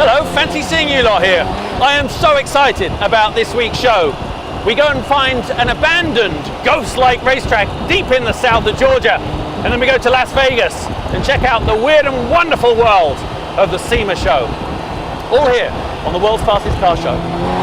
Hello, fancy seeing you lot here. I am so excited about this week's show. We go and find an abandoned, ghost-like racetrack deep in the south of Georgia. And then we go to Las Vegas and check out the weird and wonderful world of the SEMA show. All here on the world's fastest car show.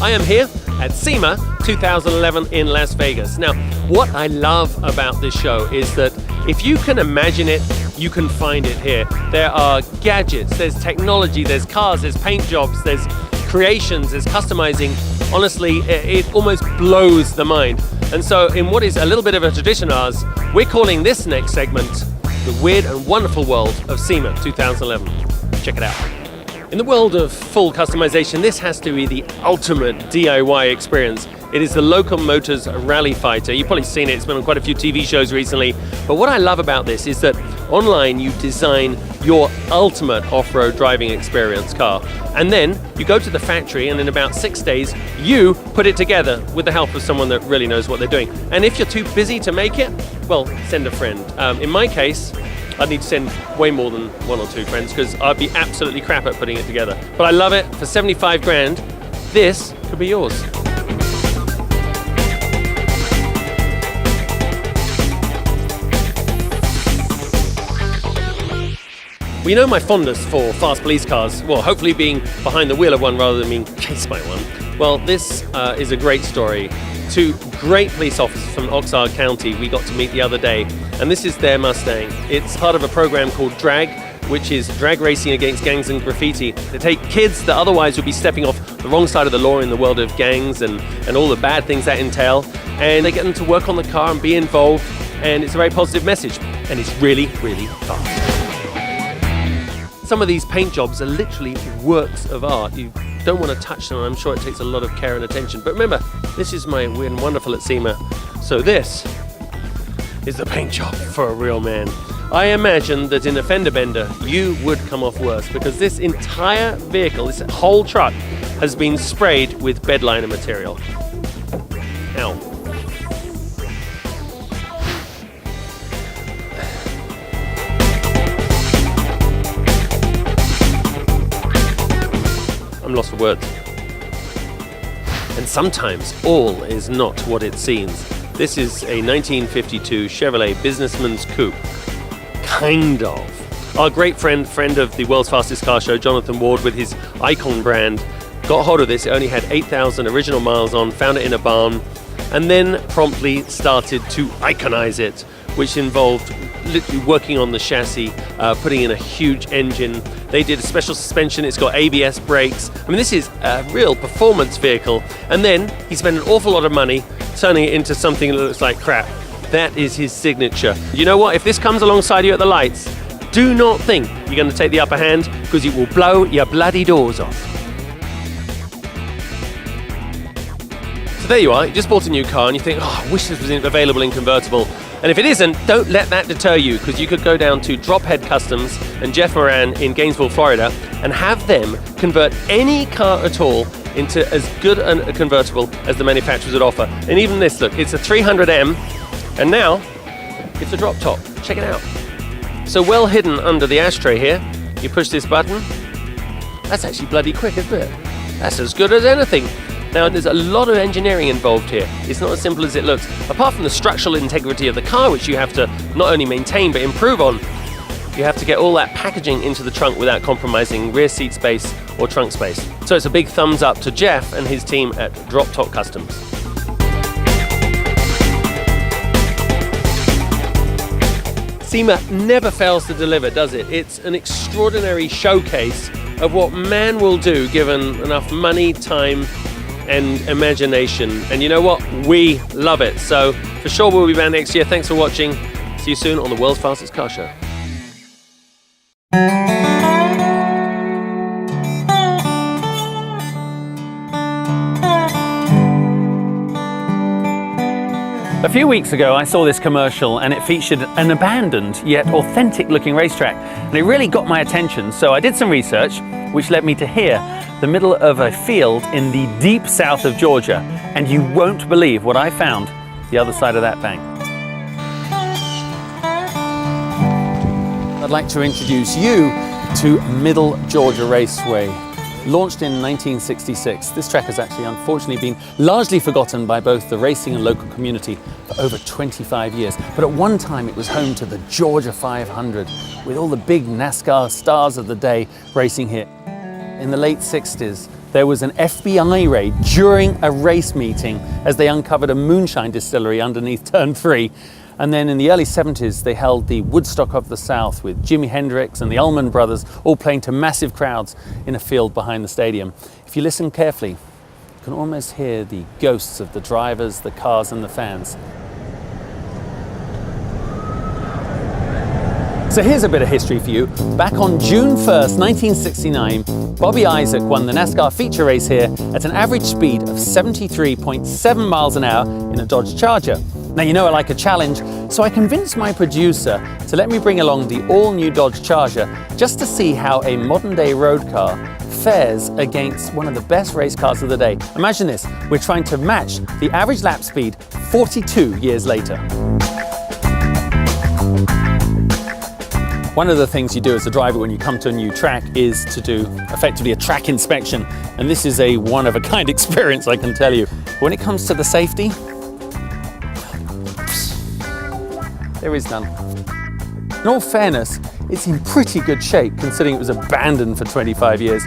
I am here at SEMA 2011 in Las Vegas. Now, what I love about this show is that if you can imagine it, you can find it here. There are gadgets, there's technology, there's cars, there's paint jobs, there's creations, there's customizing. Honestly, it almost blows the mind. And so in what is a little bit of a tradition of ours, we're calling this next segment the weird and wonderful world of SEMA 2011. Check it out. In the world of full customization, this has to be the ultimate DIY experience. It is the Local Motors Rally Fighter. You've probably seen it, it's been on quite a few TV shows recently. But what I love about this is that online you design your ultimate off-road driving experience car. And then you go to the factory and in about 6 days, you put it together with the help of someone that really knows what they're doing. And if you're too busy to make it, well, send a friend. In my case, I'd need to send way more than 1 or 2 friends because I'd be absolutely crap at putting it together. But I love it. For 75 grand, this could be yours. Well, you know my fondness for fast police cars, well, hopefully being behind the wheel of one rather than being chased by one. Well, this is a great story. 2 great police officers from Oxnard County we got to meet the other day, and this is their Mustang. It's part of a program called DRAG, which is drag racing against gangs and graffiti. They take kids that otherwise would be stepping off the wrong side of the law in the world of gangs and all the bad things that entail, and they get them to work on the car and be involved, and it's a very positive message, and it's really, really fast. Some of these paint jobs are literally works of art. You don't want to touch them, and I'm sure it takes a lot of care and attention. But remember, this is my weird and wonderful at SEMA. So this is the paint job for a real man. I imagine that in a fender bender, you would come off worse because this entire vehicle, this whole truck, has been sprayed with bedliner material. Ow. I'm lost for words. And sometimes all is not what it seems. This is a 1952 Chevrolet Businessman's Coupe. Kind of. Our great friend of the world's fastest car show, Jonathan Ward, with his Icon brand, got hold of this. It only had 8,000 original miles on, found it in a barn, and then promptly started to iconize it, which involved literally working on the chassis, putting in a huge engine. They did a special suspension, it's got ABS brakes. I mean, this is a real performance vehicle. And then he spent an awful lot of money turning it into something that looks like crap. That is his signature. You know what? If this comes alongside you at the lights, do not think you're going to take the upper hand because it will blow your bloody doors off. So there you are, you just bought a new car and you think, oh, I wish this was available in convertible. And if it isn't, don't let that deter you, because you could go down to Drophead Customs and Jeff Moran in Gainesville, Florida, and have them convert any car at all into as good a convertible as the manufacturers would offer. And even this, look, it's a 300M, and now it's a drop top. Check it out. So well hidden under the ashtray here, you push this button. That's actually bloody quick, isn't it? That's as good as anything. Now, there's a lot of engineering involved here. It's not as simple as it looks. Apart from the structural integrity of the car, which you have to not only maintain but improve on, you have to get all that packaging into the trunk without compromising rear seat space or trunk space. So it's a big thumbs up to Jeff and his team at Drop Top Customs. SEMA never fails to deliver, does it? It's an extraordinary showcase of what man will do given enough money, time, and imagination. And you know what? We love it. So for sure we'll be back next year. Thanks for watching. See you soon on the world's fastest car show. A few weeks ago I saw this commercial and it featured an abandoned yet authentic looking racetrack, and it really got my attention, so I did some research which led me to here, the middle of a field in the deep south of Georgia, and you won't believe what I found the other side of that bank. I'd like to introduce you to Middle Georgia Raceway. Launched in 1966, this track has actually unfortunately been largely forgotten by both the racing and local community for over 25 years. But at one time it was home to the Georgia 500, with all the big NASCAR stars of the day racing here. In the late 60s, there was an FBI raid during a race meeting as they uncovered a moonshine distillery underneath Turn 3. And then in the early 70s, they held the Woodstock of the South with Jimi Hendrix and the Allman Brothers all playing to massive crowds in a field behind the stadium. If you listen carefully, you can almost hear the ghosts of the drivers, the cars and the fans. So here's a bit of history for you. Back on June 1st, 1969, Bobby Isaac won the NASCAR feature race here at an average speed of 73.7 miles an hour in a Dodge Charger. Now, you know I like a challenge, so I convinced my producer to let me bring along the all-new Dodge Charger just to see how a modern-day road car fares against one of the best race cars of the day. Imagine this, we're trying to match the average lap speed 42 years later. One of the things you do as a driver when you come to a new track is to do effectively a track inspection, and this is a one-of-a-kind experience, I can tell you. When it comes to the safety, there is none. In all fairness, it's in pretty good shape considering it was abandoned for 25 years.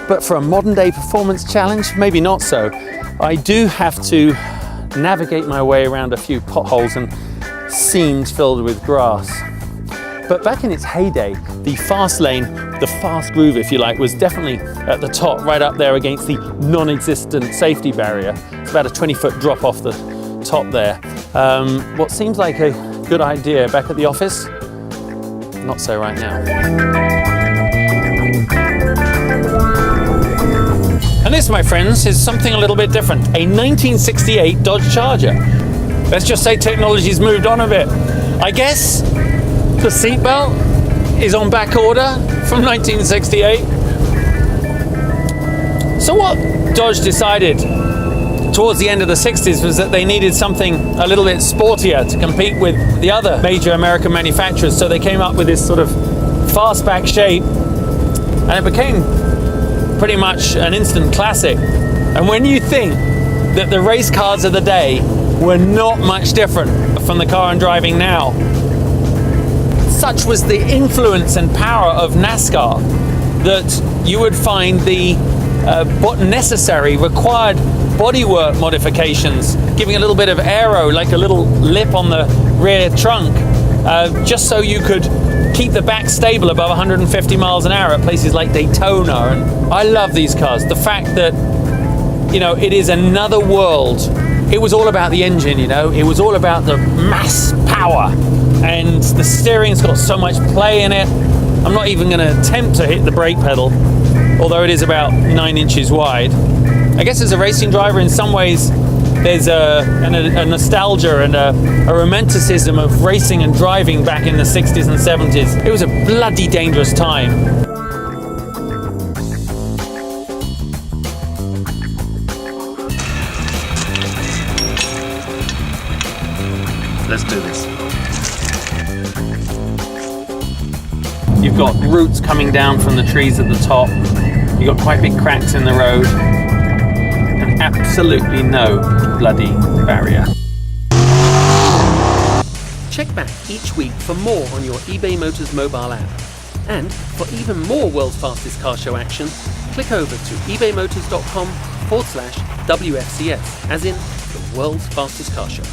But for a modern day performance challenge, maybe not so. I do have to navigate my way around a few potholes and seams filled with grass. But back in its heyday, the fast lane, the fast groove if you like, was definitely at the top, right up there against the non-existent safety barrier. It's about a 20-foot drop off the top there. What seems like a good idea back at the office, not so right now. And this, my friends, is something a little bit different. A 1968 Dodge Charger. Let's just say technology's moved on a bit. I guess the seatbelt is on back order from 1968. So what Dodge decided towards the end of the 60s was that they needed something a little bit sportier to compete with the other major American manufacturers. So they came up with this sort of fastback shape, and it became pretty much an instant classic. And when you think that the race cars of the day were not much different from the car I'm driving now, such was the influence and power of NASCAR that you would find the necessary required bodywork modifications, giving a little bit of aero, like a little lip on the rear trunk, just so you could keep the back stable above 150 miles an hour at places like Daytona. And I love these cars. The fact that, you know, it is another world. It was all about the engine, you know, it was all about the mass power, and the steering's got so much play in it. I'm not even going to attempt to hit the brake pedal, although it is about 9 inches wide. I guess as a racing driver, in some ways, there's a nostalgia and a romanticism of racing and driving back in the 60s and 70s. It was a bloody dangerous time. Let's do this. You've got roots coming down from the trees at the top. You've got quite big cracks in the road. And absolutely no bloody barrier. Check back each week for more on your eBay Motors mobile app. And for even more World's Fastest Car Show action, click over to ebaymotors.com/WFCS, as in the World's Fastest Car Show.